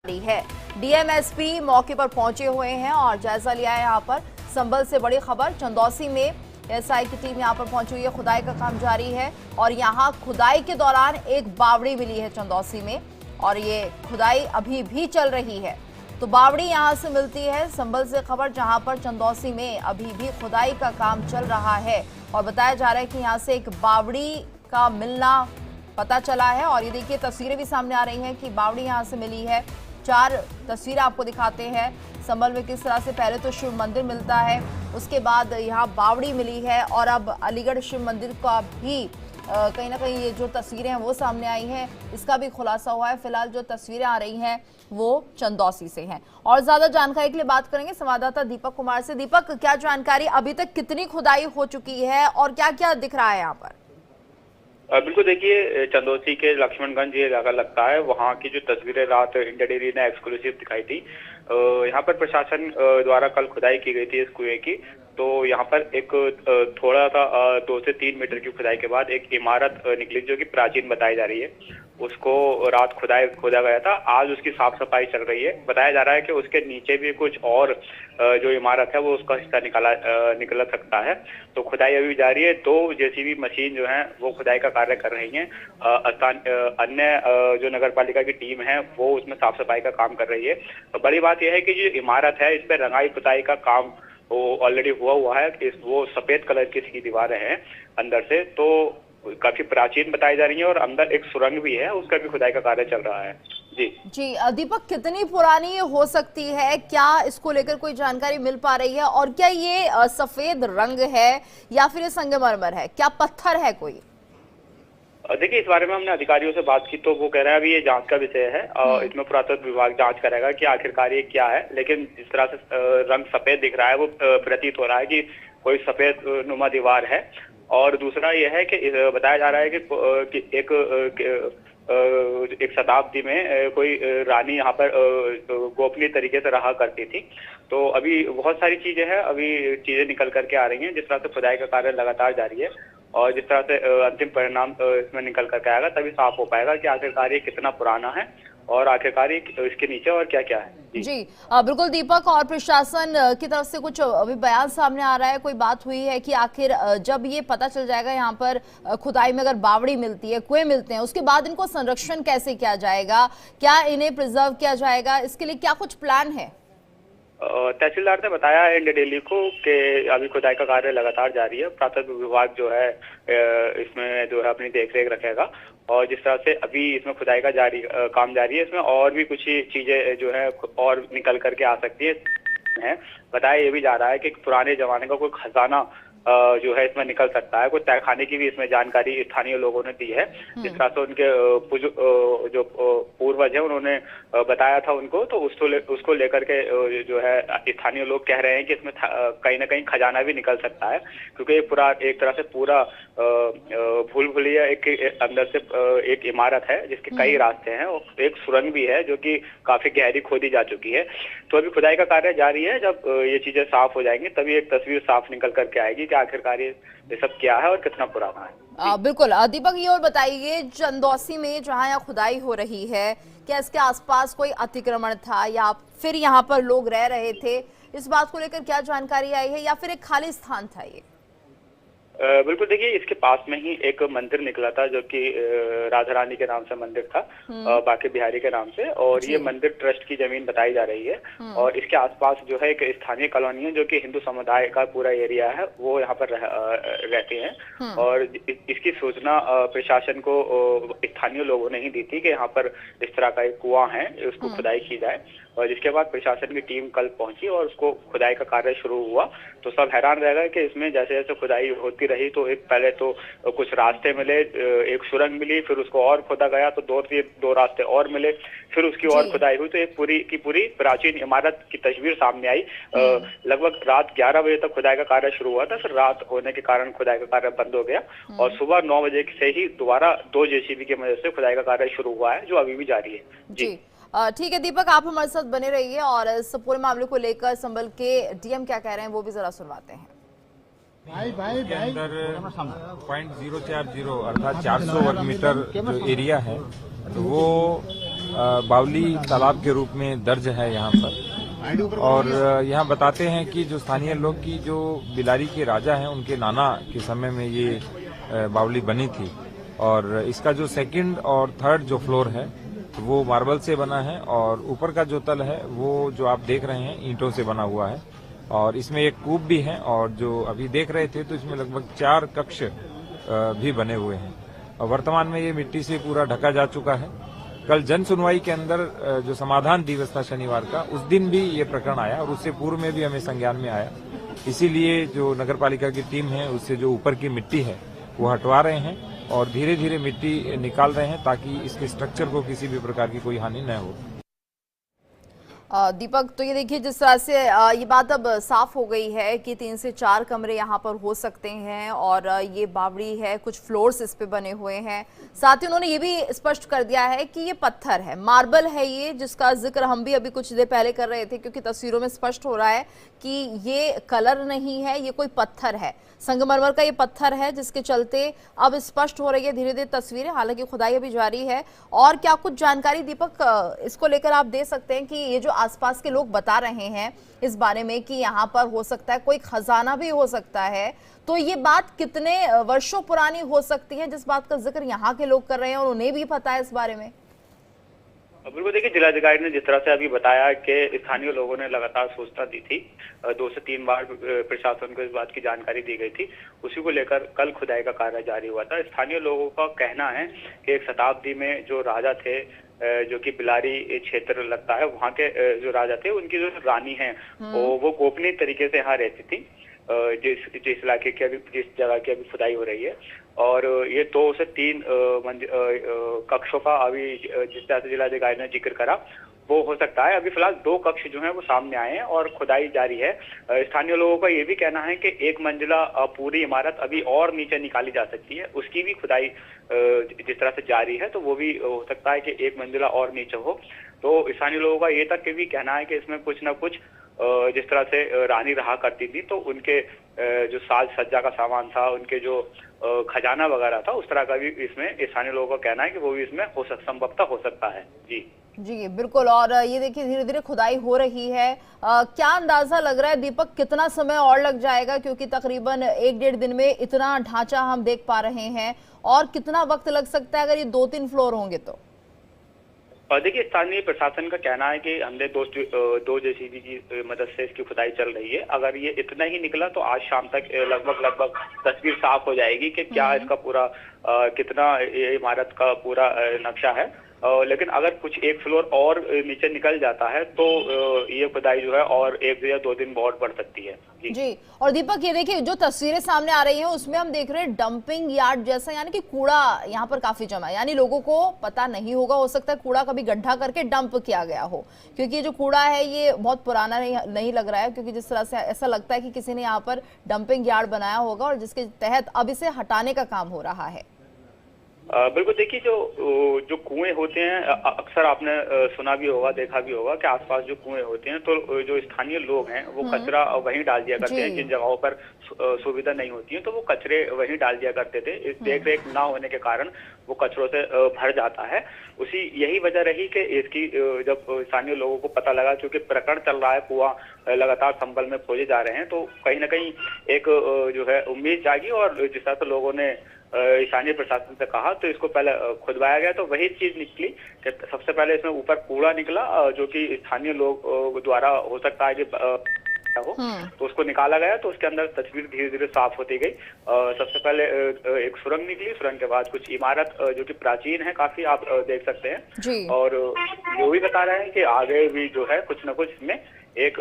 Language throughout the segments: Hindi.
है। डीएमएसपी मौके पर पहुंचे हुए हैं और जायजा लिया है। यहाँ पर संभल से बड़ी खबर, चंदौसी में एसआई की टीम यहाँ पर पहुंची हुई है। खुदाई का काम जारी है और यहाँ खुदाई के दौरान एक बावड़ी मिली है चंदौसी में और ये खुदाई अभी भी चल रही है। तो बावड़ी यहाँ से मिलती है। संभल से खबर, जहाँ पर चंदौसी में अभी भी खुदाई का काम चल रहा है और बताया जा रहा है कि यहाँ से एक बावड़ी का मिलना पता चला है। और ये देखिए तस्वीरें भी सामने आ रही हैं कि बावड़ी यहाँ से मिली है। 4 तस्वीरें आपको दिखाते हैं संभल में किस तरह से पहले तो शिव मंदिर मिलता है, उसके बाद यहाँ बावड़ी मिली है और अब अलीगढ़ शिव मंदिर का भी कहीं ना कहीं ये जो तस्वीरें हैं वो सामने आई हैं, इसका भी खुलासा हुआ है। फिलहाल जो तस्वीरें आ रही हैं वो चंदौसी से हैं और ज्यादा जानकारी के लिए बात करेंगे संवाददाता दीपक कुमार से। दीपक, क्या जानकारी, अभी तक कितनी खुदाई हो चुकी है और क्या क्या दिख रहा है यहाँ पर? बिल्कुल, देखिए चंदौसी के लक्ष्मणगंज ये इलाका लगता है। वहाँ की जो तस्वीरें रात इंडिया डेली ने एक्सक्लूसिव दिखाई थी, यहाँ पर प्रशासन द्वारा कल खुदाई की गई थी इस कुएं की। तो यहाँ पर एक थोड़ा सा 2 से 3 मीटर की खुदाई के बाद एक इमारत निकली जो कि प्राचीन बताई जा रही है। उसको रात खोदा गया था, आज उसकी साफ सफाई चल रही है। बताया जा रहा है कि उसके नीचे भी कुछ और जो इमारत है वो उसका हिस्सा निकल सकता है। तो खुदाई अभी जारी है। 2 जेसीबी मशीन जो है वो खुदाई का कार्य कर रही हैं। अन्य जो नगर पालिका की टीम है वो उसमें साफ सफाई का काम कर रही है। तो बड़ी बात यह है कि जो इमारत है इस पर रंगाई पुताई का काम वो ऑलरेडी हुआ है। वो सफेद कलर की इसकी दीवारें हैं अंदर से, तो काफी प्राचीन बताई जा रही है और अंदर एक सुरंग भी है, उसका भी खुदाई का कार्य चल रहा है। जी दीपक, कितनी पुरानी हो सकती है, क्या इसको लेकर कोई जानकारी मिल पा रही है? और क्या ये सफेद रंग है या फिर ये संगमरमर है, क्या पत्थर है कोई? देखिए, इस बारे में हमने अधिकारियों से बात की तो वो कह रहे हैं अभी ये जांच का विषय है और इसमें पुरातत्व विभाग जांच करेगा कि आखिरकार ये क्या है। लेकिन जिस तरह से रंग सफेद दिख रहा है वो प्रतीत हो रहा है कि कोई सफेद नुमा दीवार है। और दूसरा यह है कि बताया जा रहा है कि एक शताब्दी में कोई रानी यहाँ पर गोपनीय तरीके से रहा करती थी। तो अभी बहुत सारी चीजें हैं, अभी चीजें निकल करके आ रही हैं। जिस तरह से खुदाई का कार्य लगातार जारी है और जिस तरह से अंतिम परिणाम इसमें निकल करके आएगा तभी साफ हो पाएगा कि आखिरकार ये कितना पुराना है और आखिरकार इसके नीचे और क्या क्या है। जी बिल्कुल दीपक, और प्रशासन की तरफ से कुछ अभी बयान सामने आ रहा है, कोई बात हुई है कि आखिर जब ये पता चल जाएगा यहाँ पर खुदाई में अगर बावड़ी मिलती है, कुएं मिलते हैं, उसके बाद इनको संरक्षण कैसे किया जाएगा, क्या इन्हें प्रिजर्व किया जाएगा, इसके लिए क्या कुछ प्लान है? तहसीलदार ने बताया है इंडिया डेली को कि अभी खुदाई का कार्य लगातार जारी है। पुरातत्व विभाग जो है इसमें जो है अपनी देखरेख रखेगा और जिस तरह से अभी इसमें खुदाई का काम जारी है, इसमें और भी कुछ चीजें जो है और निकल करके आ सकती है। बताया ये भी जा रहा है कि पुराने जमाने का कोई खजाना जो है इसमें निकल सकता है। कुछ तहखाने की भी इसमें जानकारी स्थानीय लोगों ने दी है। जिस तरह से उनके जो पूर्वज है उन्होंने बताया था उनको, तो उसको लेकर के जो है स्थानीय लोग कह रहे हैं कि इसमें कहीं ना कहीं खजाना भी निकल सकता है, क्योंकि ये पूरा एक तरह से पूरा भूल भुलैया एक अंदर से एक इमारत है जिसके कई रास्ते हैं और एक सुरंग भी है जो कि काफी गहरी खोदी जा चुकी है। तो अभी खुदाई का कार्य जारी है। जब ये चीजें साफ हो जाएंगी तभी एक तस्वीर साफ निकल करके आएगी कि आखिरकार ये सब क्या है और कितना पुराना है। बिल्कुल दीपक, ये और बताइए, चंदौसी में जहां यहाँ खुदाई हो रही है, क्या इसके आसपास कोई अतिक्रमण था या फिर यहाँ पर लोग रह रहे थे? इस बात को लेकर क्या जानकारी आई है या फिर एक खाली स्थान था ये? बिल्कुल, देखिए इसके पास में ही एक मंदिर निकला था जो कि राधा रानी के नाम से मंदिर था, बांके बिहारी के नाम से, और ये मंदिर ट्रस्ट की जमीन बताई जा रही है। और इसके आसपास जो है एक स्थानीय कॉलोनी है जो कि हिंदू समुदाय का पूरा एरिया है, वो यहाँ पर रहते हैं। और इसकी सूचना प्रशासन को स्थानीय लोगों ने ही दी थी कि यहाँ पर इस तरह का एक कुआं है, उसको खुदाई की जाए। और जिसके बाद प्रशासन की टीम कल पहुंची और उसको खुदाई का कार्य शुरू हुआ। तो सब हैरान रह गए कि इसमें जैसे जैसे खुदाई होती रही तो पहले तो कुछ रास्ते मिले, एक सुरंग मिली, फिर उसको और खोदा गया तो 2 रास्ते और मिले, फिर उसकी और खुदाई हुई तो एक पूरी की पूरी प्राचीन इमारत की तस्वीर सामने आई। लगभग रात 11 बजे तक खुदाई का कार्य शुरू हुआ था, फिर रात होने के कारण खुदाई का कार्य बंद हो गया और सुबह 9 बजे से ही दोबारा 2 जेसीबी की मदद से खुदाई का कार्य शुरू हुआ है, जो अभी भी जारी है। जी ठीक है दीपक, आप हमारे साथ बने रहिए और इस पूरे मामले को लेकर संभल के डीएम क्या कह रहे हैं वो भी जरा सुनवाते हैं। के अंदर 0.040 अर्थात 400 वर्ग मीटर जो एरिया है तो वो बावली तालाब के रूप में दर्ज है यहाँ पर। और यहाँ बताते हैं कि जो स्थानीय लोग की जो बिलारी के राजा हैं उनके नाना के समय में ये बावली बनी थी। और इसका जो सेकंड और थर्ड जो फ्लोर है वो मार्बल से बना है और ऊपर का जो तल है वो जो आप देख रहे हैं ईंटों से बना हुआ है। और इसमें एक कूप भी है और जो अभी देख रहे थे तो इसमें लगभग 4 कक्ष भी बने हुए हैं और वर्तमान में ये मिट्टी से पूरा ढका जा चुका है। कल जन सुनवाई के अंदर जो समाधान दिवस था शनिवार का, उस दिन भी ये प्रकरण आया और उससे पूर्व में भी हमें संज्ञान में आया। इसीलिए जो नगरपालिका की टीम है उससे जो ऊपर की मिट्टी है वो हटवा रहे हैं और धीरे धीरे मिट्टी निकाल रहे हैं ताकि इसके स्ट्रक्चर को किसी भी प्रकार की कोई हानि न हो। दीपक, तो ये देखिए जिस तरह से ये बात अब साफ हो गई है कि 3 से 4 कमरे यहाँ पर हो सकते हैं और ये बावड़ी है, कुछ फ्लोर्स इस पे बने हुए हैं। साथ ही उन्होंने ये भी स्पष्ट कर दिया है कि ये पत्थर है, मार्बल है ये, जिसका जिक्र हम भी अभी कुछ देर पहले कर रहे थे क्योंकि तस्वीरों में स्पष्ट हो रहा है कि ये कलर नहीं है, ये कोई पत्थर है, संगमरमर का ये पत्थर है, जिसके चलते अब स्पष्ट हो रही है धीरे धीरे तस्वीरें। हालांकि खुदाई अभी जारी है। और क्या कुछ जानकारी दीपक इसको लेकर आप दे सकते हैं कि ये जो आसपास के लोग बता रहे हैं इस बारे में कि यहाँ पर हो सकता है कोई खजाना भी हो सकता है, तो ये बात कितने वर्षों पुरानी हो सकती है जिस बात का जिक्र यहाँ के लोग कर रहे हैं और उन्हें भी पता है इस बारे में? बिल्कुल, देखिए जिलाधिकारी ने जिस तरह से अभी बताया कि स्थानीय लोगों ने लगातार सूचना दी थी, 2 से 3 बार प्रशासन को इस बात की जानकारी दी गई थी, उसी को लेकर कल खुदाई का कार्य जारी हुआ था। स्थानीय लोगों का कहना है कि 1 शताब्दी में जो राजा थे, जो कि बिलारी क्षेत्र लगता है, वहाँ के जो राजा थे उनकी जो रानी है वो गोपनीय तरीके से यहाँ रहती थी, जिस इलाके की अभी जिस जगह की अभी खुदाई हो रही है। और ये 2 से 3 कक्षों का अभी जिस तरह से जिलाधिकारी ने जिक्र करा वो हो सकता है। अभी फिलहाल 2 कक्ष जो हैं वो सामने आए हैं और खुदाई जारी है। स्थानीय लोगों का ये भी कहना है कि 1 मंजिला पूरी इमारत अभी और नीचे निकाली जा सकती है, उसकी भी खुदाई जिस तरह से जारी है, तो वो भी हो सकता है कि 1 मंजिला और नीचे हो। तो स्थानीय लोगों का ये तक के भी कहना है कि इसमें कुछ ना कुछ जिस तरह से रानी रहा करती थी तो उनके जो साज सज्जा का सामान था, उनके जो खजाना वगैरह था, उस तरह का भी इसमें स्थानीय लोगों का कहना है कि वो भी इसमें संभवतः हो सकता है। जी बिल्कुल। और ये देखिए धीरे धीरे खुदाई हो रही है, क्या अंदाजा लग रहा है दीपक कितना समय और लग जाएगा, क्योंकि तकरीबन 1-1.5 दिन में इतना ढांचा हम देख पा रहे हैं, और कितना वक्त लग सकता है अगर ये 2-3 फ्लोर होंगे तो? देखिए स्थानीय प्रशासन का कहना है कि हमने 2 जेसीबी की मदद से इसकी खुदाई चल रही है। अगर ये इतना ही निकला तो आज शाम तक लगभग तस्वीर साफ हो जाएगी कि क्या इसका पूरा कितना इमारत का पूरा नक्शा है। लेकिन अगर कुछ 1 फ्लोर और नीचे निकल जाता है तो ये खुदाई जो है और 1 या 2 दिन बहुत बढ़ सकती है। जी। और दीपक ये देखिए जो तस्वीरें सामने आ रही हैं उसमें हम देख रहे हैं डंपिंग यार्ड जैसा, यानी कि कूड़ा यहाँ पर काफी जमा है, यानी लोगों को पता नहीं होगा, हो सकता है कूड़ा कभी गड्ढा करके डंप किया गया हो, क्योंकि ये जो कूड़ा है ये बहुत पुराना नहीं लग रहा है, क्योंकि जिस तरह से ऐसा लगता है कि किसी ने यहाँ पर डंपिंग यार्ड बनाया होगा और जिसके तहत अब इसे हटाने का काम हो रहा है। बिल्कुल, देखिए जो कुएं होते हैं, अक्सर आपने सुना भी होगा, देखा भी होगा कि आसपास जो कुएं होते हैं तो जो स्थानीय लोग हैं वो कचरा वहीं डाल दिया करते हैं। जिन जगहों पर सुविधा नहीं होती है तो वो कचरे वहीं डाल दिया करते थे। इस देख रेख ना होने के कारण वो कचरों से भर जाता है। यही वजह रही कि इसकी जब स्थानीय लोगों को पता लगा, क्योंकि प्रकरण चल रहा है, कुआं लगातार संभल में खोजे जा रहे हैं, तो कहीं ना कहीं एक जो है उम्मीद जागी और जिस तरह से लोगों ने स्थानीय प्रशासन से कहा तो इसको पहले खुदवाया गया। तो वही चीज निकली कि सबसे पहले इसमें ऊपर कूड़ा निकला, जो कि स्थानीय लोग द्वारा हो सकता है कि हो, तो उसको निकाला गया। तो उसके अंदर तस्वीर धीरे धीरे साफ होती गई। सबसे पहले एक सुरंग निकली, सुरंग के बाद कुछ इमारत जो कि प्राचीन है काफी, आप देख सकते हैं। और वो भी बता रहे हैं कि आगे भी जो है कुछ न कुछ इसमें एक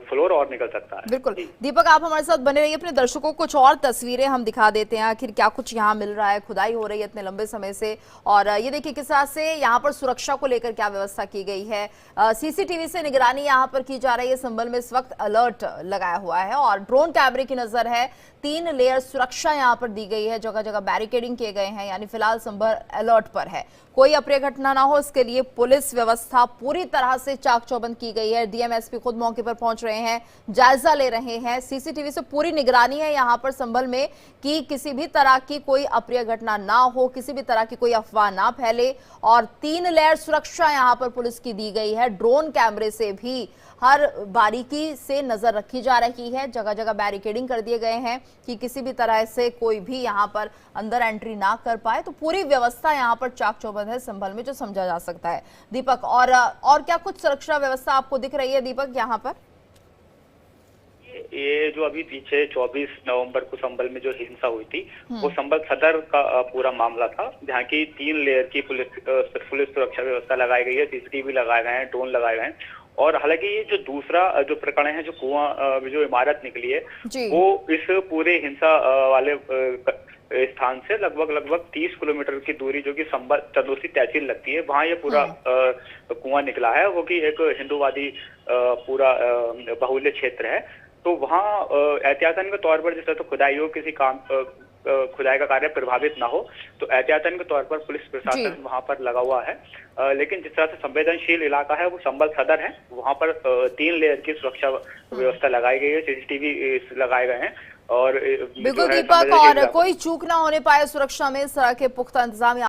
फ्लोर और निकल सकता है। बिल्कुल दीपक, आप हमारे साथ बने रहिए, अपने दर्शकों को कुछ और तस्वीरें हम दिखा देते हैं आखिर क्या कुछ यहाँ मिल रहा है। खुदाई हो रही है इतने लंबे समय से, और ये देखिए किस तरह से यहाँ पर सुरक्षा को लेकर क्या व्यवस्था की गई है। सीसीटीवी से निगरानी यहाँ पर की जा रही है। संभल में इस वक्त अलर्ट लगाया हुआ है और ड्रोन कैमरे की नजर है। 3 लेयर सुरक्षा यहाँ पर दी गई है, जगह जगह बैरिकेडिंग किए गए हैं, यानी फिलहाल संभल अलर्ट पर है। कोई अप्रिय घटना ना हो, इसके लिए पुलिस व्यवस्था पूरी तरह से चाक चौबंद की गई है। डीएम एसपी खुद मौके पर पहुंच रहे हैं, जायजा ले रहे हैं। सीसीटीवी से पूरी निगरानी है यहां पर संभल में कि किसी भी तरह की कोई अप्रिय घटना ना हो, किसी भी तरह की कोई अफवाह ना फैले। और 3 लेयर सुरक्षा यहां पर पुलिस की दी गई है। ड्रोन कैमरे से भी हर बारीकी से नजर रखी जा रही है। जगह जगह बैरिकेडिंग कर दिए गए हैं कि किसी भी तरह से कोई भी यहां पर अंदर एंट्री ना कर पाए। तो पूरी व्यवस्था यहां पर चाक चौबंद है संभल में, जो समझा जा सकता है। दीपक, और क्या कुछ सुरक्षा व्यवस्था आपको दिख रही है दीपक यहाँ पर? ये जो अभी पीछे 24 नवंबर को संभल में जो हिंसा हुई थी, वो संभल सदर का पूरा मामला था, जहाँ की 3 लेयर की पुलिस सुरक्षा व्यवस्था लगाई गई है, सीसीटीवी लगाए गए हैं, ड्रोन लगाए गए हैं। और हालांकि ये जो दूसरा जो प्रकरण है, जो कुआं जो इमारत निकली है, वो इस पूरे हिंसा वाले स्थान से लगभग 30 किलोमीटर की दूरी, जो कि संभल चंदौसी तहसील लगती है, वहाँ ये पूरा कुआं निकला है, वो कि एक हिंदूवादी पूरा बाहुल्य क्षेत्र है। तो वहाँ एहतियातन के तौर पर जिस तरह तो खुदाई हो, किसी काम खुदाई का कार्य प्रभावित ना हो, तो एहतियातन के तौर पर पुलिस प्रशासन वहाँ पर लगा हुआ है। लेकिन जिस तरह से संवेदनशील इलाका है वो संभल सदर है, वहाँ पर 3 लेयर की सुरक्षा व्यवस्था लगाई गई है, सीसीटीवी लगाए गए हैं। और बिल्कुल दीपक, और कोई चूक ना होने पाए सुरक्षा में, इस तरह के पुख्ता इंतजाम